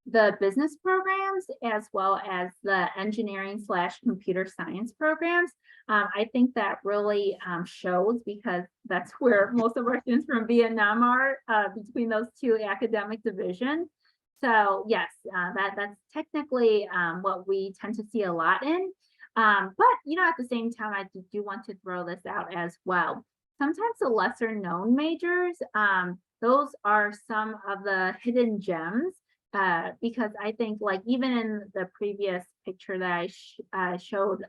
the business programs as well as the engineering/computer science programs. I think that really shows because that's where most of our students from Vietnam are, between those two academic divisions. So yes, that's technically what we tend to see a lot in. But at the same time, I do want to throw this out as well. Sometimes the lesser known majors, those are some of the hidden gems, because I think like even in the previous picture that I showed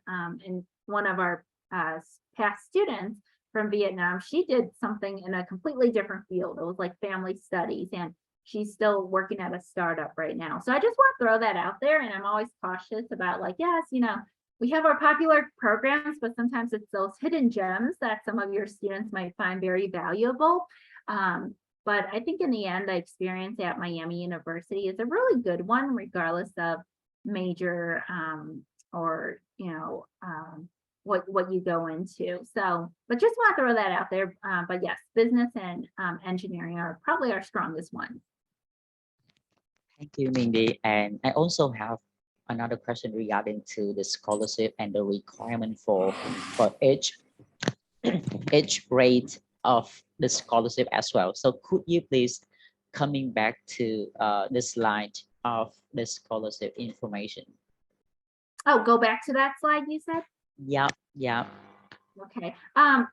in one of our past students from Vietnam, she did something in a completely different field. It was like family studies, and she's still working at a startup right now. So I just want to throw that out there. And I'm always cautious about like, yes, we have our popular programs, but sometimes it's those hidden gems that some of your students might find very valuable. But I think in the end, the experience at Miami University is a really good one, regardless of major or, what you go into. So, but just want to throw that out there. But yes, business and engineering are probably our strongest ones. Thank you, Mindy. And I also have another question regarding to the scholarship and the requirement for each rate of the scholarship as well. So could you please coming back to the slide of the scholarship information? Oh, go back to that slide you said? Yeah. Okay. I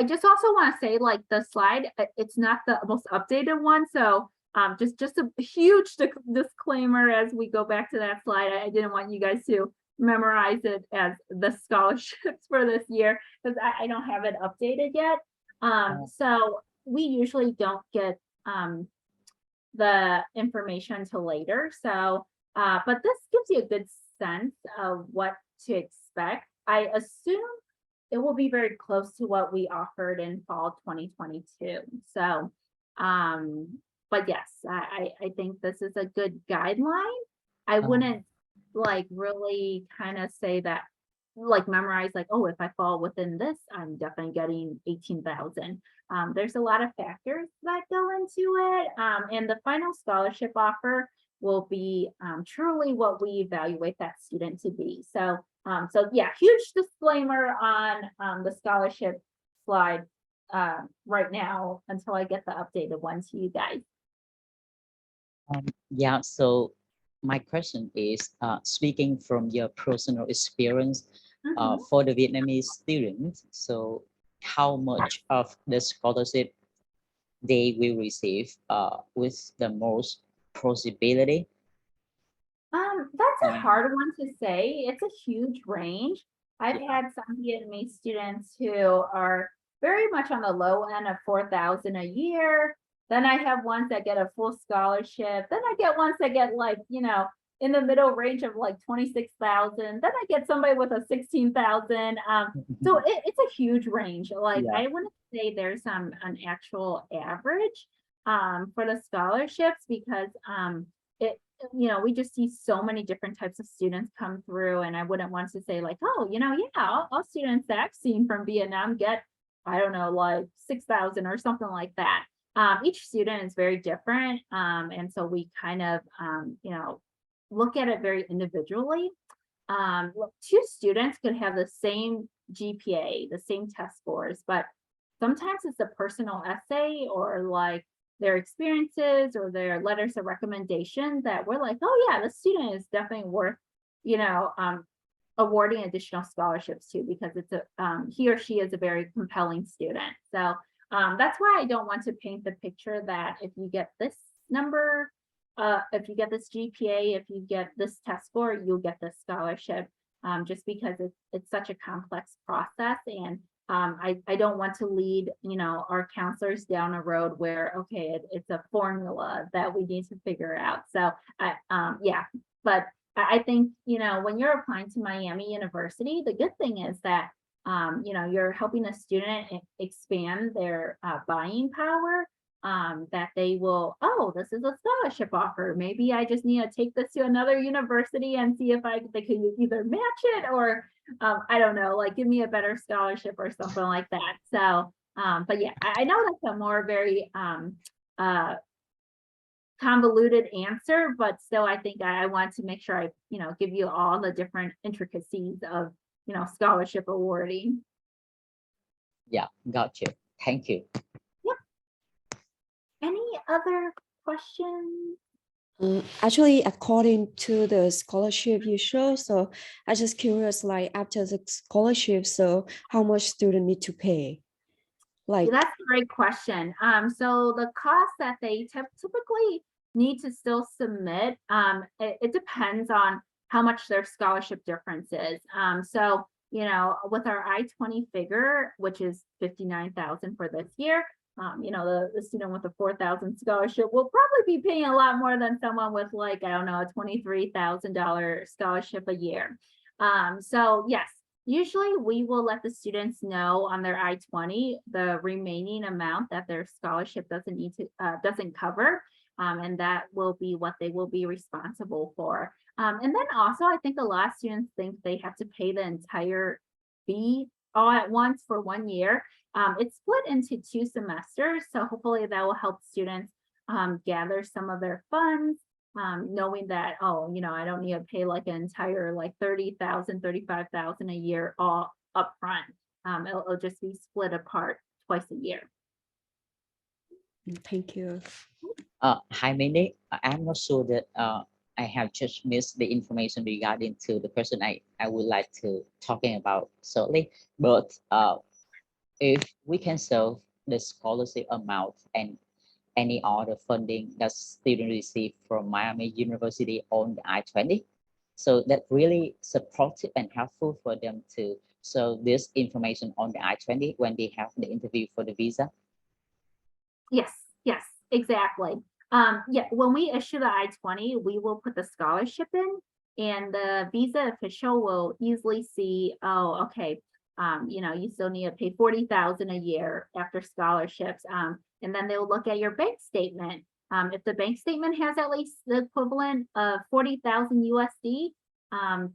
just also want to say, like, the slide, it's not the most updated one. So just a huge disclaimer as we go back to that slide. I didn't want you guys to memorize it as the scholarships for this year because I don't have it updated yet. So we usually don't get the information until later. So, but this gives you a good sense of what to expect. I assume it will be very close to what we offered in fall 2022. So, but yes, I think this is a good guideline. I wouldn't like really kind of say that, like memorize like, oh, if I fall within this, I'm definitely getting 18,000. There's a lot of factors that go into it. And the final scholarship offer will be truly what we evaluate that student to be. So, so yeah, huge disclaimer on the scholarship slide right now until I get the updated one to you guys. Yeah, so my question is, speaking from your personal experience for the Vietnamese students, so how much of the scholarship they will receive with the most possibility? That's a hard one to say. It's a huge range. I've had some Vietnamese students who are very much on the low end of 4,000 a year. Then I have ones that get a full scholarship. Then I get ones that get like, in the middle range of like 26,000. Then I get somebody with a 16,000. So it's a huge range. Like I wouldn't say there's an actual average for the scholarships because we just see so many different types of students come through, and I wouldn't want to say like, oh, all students that I've seen from Vietnam get, I don't know, like 6,000 or something like that. Each student is very different, and so we kind of, look at it very individually. Two students could have the same GPA, the same test scores, but sometimes it's a personal essay or like their experiences or their letters of recommendation that we're like, oh yeah, the student is definitely worth, awarding additional scholarships to because it's he or she is a very compelling student. So that's why I don't want to paint the picture that if you get this number, if you get this GPA, if you get this test score, you'll get this scholarship, just because it's such a complex process. And I don't want to lead, our counselors down a road where, okay, it's a formula that we need to figure out. So but I think, when you're applying to Miami University, the good thing is that, you're helping a student expand their buying power. that they will, oh, this is a scholarship offer. Maybe I just need to take this to another university and see if they can either match it or I don't know, like give me a better scholarship or something like that. So, but yeah, I know that's a more very convoluted answer, but still, I think I want to make sure I, give you all the different intricacies of, scholarship awarding. Yeah, got you. Thank you. Any other questions? Actually, according to the scholarship you show, so I just curious, like after the scholarship, so how much student need to pay? Like, That's a great question. So the cost that they typically need to still submit, it depends on how much their scholarship difference is. So, with our I-20 figure, which is 59,000 for this year, the student with a 4,000 scholarship will probably be paying a lot more than someone with like, I don't know, a $23,000 scholarship a year. So yes, usually we will let the students know on their I-20 the remaining amount that their scholarship doesn't cover. And that will be what they will be responsible for. And then also, I think a lot of students think they have to pay the entire fee all at once for 1 year. It's split into 2 semesters, so hopefully that will help students gather some of their funds, knowing that, oh, I don't need to pay like an entire like 30,000, 35,000 a year all upfront. It'll just be split apart twice a year. thank you. Hi, Minnie. I'm not sure that I have just missed the information regarding to the person I would like to talking about shortly. But if we can show the scholarship amount and any other funding that student receive from Miami University on the I-20, so that really supportive and helpful for them to show this information on the I-20 when they have the interview for the visa. Yes, exactly. Yeah, when we issue the I-20, we will put the scholarship in, and the visa official will easily see, oh, okay, you still need to pay 40,000 a year after scholarships. And then they'll look at your bank statement. If the bank statement has at least the equivalent of 40,000 USD,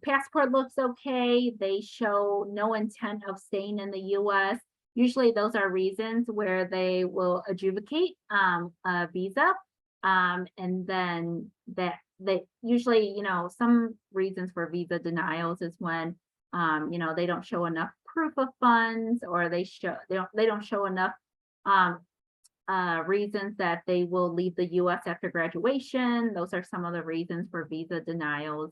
passport looks okay, they show no intent of staying in the US. Usually those are reasons where they will adjudicate a visa. And then that they usually, some reasons for visa denials is when, they don't show enough proof of funds, or they don't show enough reasons that they will leave the US after graduation. Those are some of the reasons for visa denials.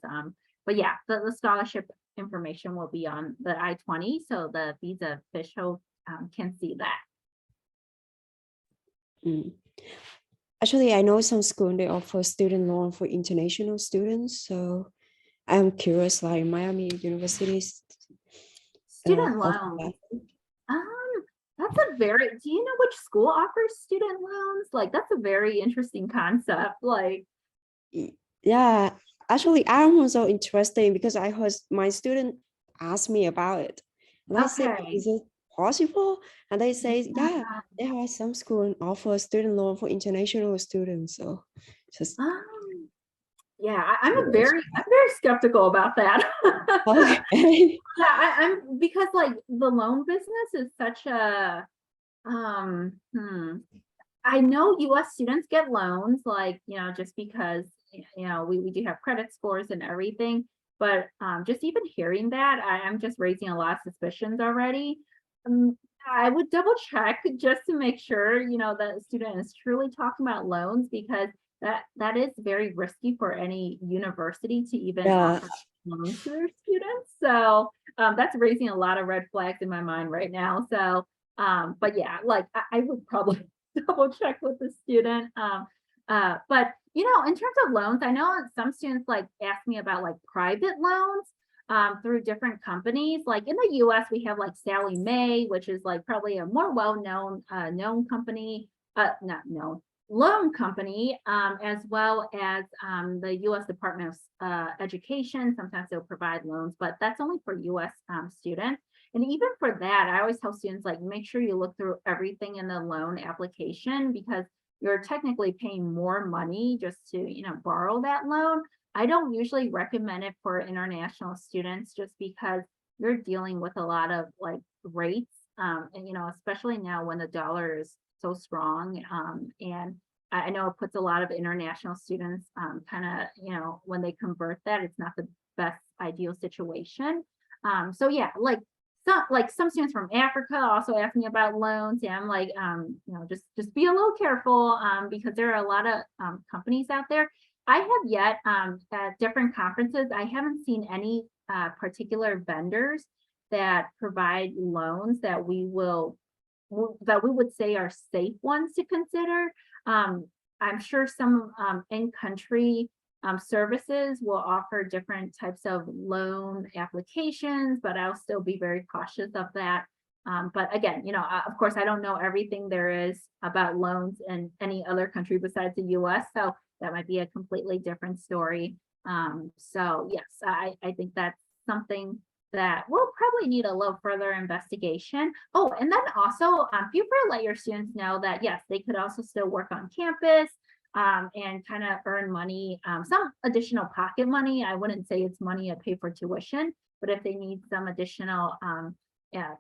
But yeah, the scholarship information will be on the I-20, so the visa official can see that. Actually, I know some schools they offer student loan for international students. So I'm curious, like Miami University's Student offer loans. that. That's do you know which school offers student loans? Like, that's a very interesting concept. Like, Yeah, actually, I'm also interested because I heard my student ask me about it. And I said, okay. is it possible? And they say, yeah, there are some schools offer student loan for international students. So just yeah, I'm very skeptical about that. okay. Yeah, I'm because like the loan business is such a I know US students get loans, like, just because we do have credit scores and everything, but just even hearing that, I'm just raising a lot of suspicions already. I would double check just to make sure the student is truly talking about loans, because that is very risky for any university to even offer loans to their students. So that's raising a lot of red flags in my mind right now. So but yeah, like I would probably double check with the student. But in terms of loans, I know some students like ask me about like private loans through different companies. Like in the US, we have like Sally Mae, which is like probably a more well-known known company, not known, loan company, as well as the US Department of Education. Sometimes they'll provide loans, but that's only for US students. And even for that, I always tell students, like, make sure you look through everything in the loan application, because you're technically paying more money just to, borrow that loan. I don't usually recommend it for international students just because you're dealing with a lot of like rates, and especially now when the dollar is so strong, and I know it puts a lot of international students kind of, when they convert that, it's not the best ideal situation. So yeah, like some students from Africa also ask me about loans. Yeah, I'm like, just be a little careful because there are a lot of companies out there. I have yet at different conferences, I haven't seen any particular vendors that provide loans that we would say are safe ones to consider. I'm sure some in-country services will offer different types of loan applications, but I'll still be very cautious of that. But again, of course, I don't know everything there is about loans in any other country besides the US, so that might be a completely different story. So yes, I think that's something that will probably need a little further investigation. Oh, and then also feel free to let your students know that yes, they could also still work on campus and kind of earn money, some additional pocket money. I wouldn't say it's money to pay for tuition, but if they need some additional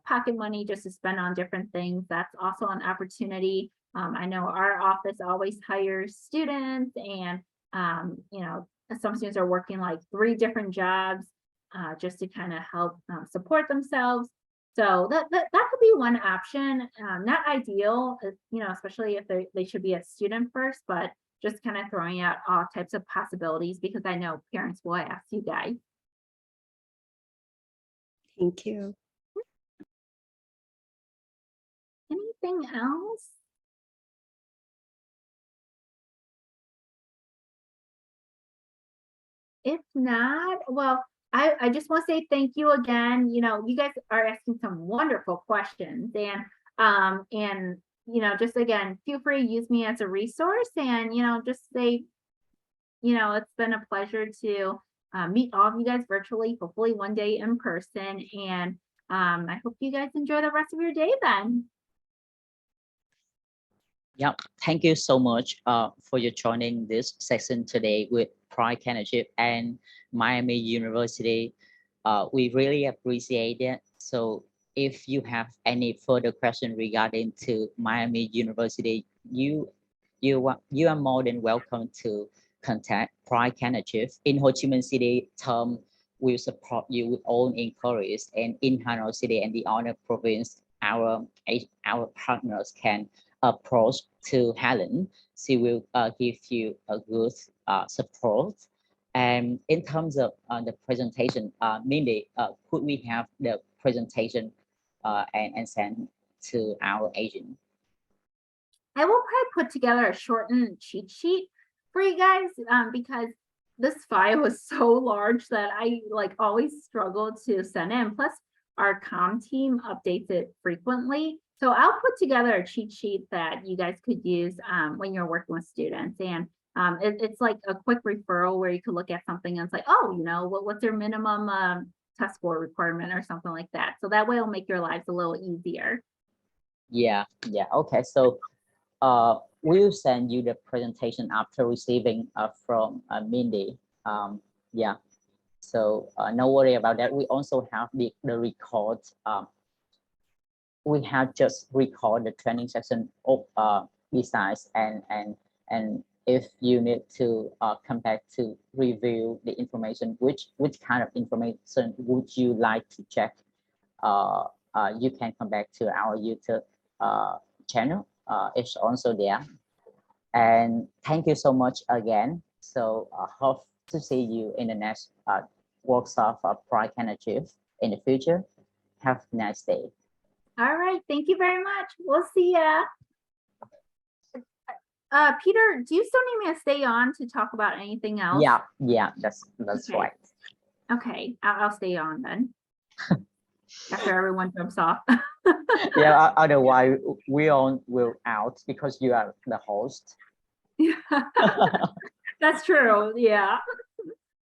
pocket money just to spend on different things, that's also an opportunity. I know our office always hires students, and some students are working like 3 different jobs just to kind of help support themselves. So that could be one option. Not ideal, especially if they should be a student first, but just kind of throwing out all types of possibilities because I know parents will ask you guys. Thank you. Anything else? If not, well, I just want to say thank you again. You guys are asking some wonderful questions, and just again, feel free to use me as a resource, and just say, it's been a pleasure to meet all of you guys virtually, hopefully one day in person, and I hope you guys enjoy the rest of your day then. Yeah, thank you so much for your joining this session today with Pride Candidate and Miami University. We really appreciate it. So if you have any further question regarding to Miami University, you are more than welcome to contact Pride Candidate in Ho Chi Minh City. Tom will support you with all inquiries, and in Hanoi City and the other province, our partners can approach to Helen. She will give you a good support. And in terms of the presentation, Mindy, could we have the presentation and send to our agent? I will probably put together a shortened cheat sheet for you guys because this file is so large that I always struggle to send in. Plus, our comm team updates it frequently. So I'll put together a cheat sheet that you guys could use when you're working with students. And it's like a quick referral where you could look at something and it's like, oh, what's their minimum test score requirement or something like that. So that way it'll make your lives a little easier. Yeah. Okay. So we'll send you the presentation after receiving from Mindy. Yeah. So no worry about that. We also have the record. We have just record the training session of besides, and if you need to come back to review the information, which kind of information would you like to check, you can come back to our YouTube channel. It's also there. And thank you so much again. So hope to see you in the next workshop of Pride Can Achieve in the future. Have a nice day. All right, thank you very much. We'll see ya. Peter, do you still need me to stay on to talk about anything else? Yeah, that's Okay. right. Okay, I'll stay on then. After everyone jumps off. Yeah, otherwise we all will out because you are the host. That's true, yeah.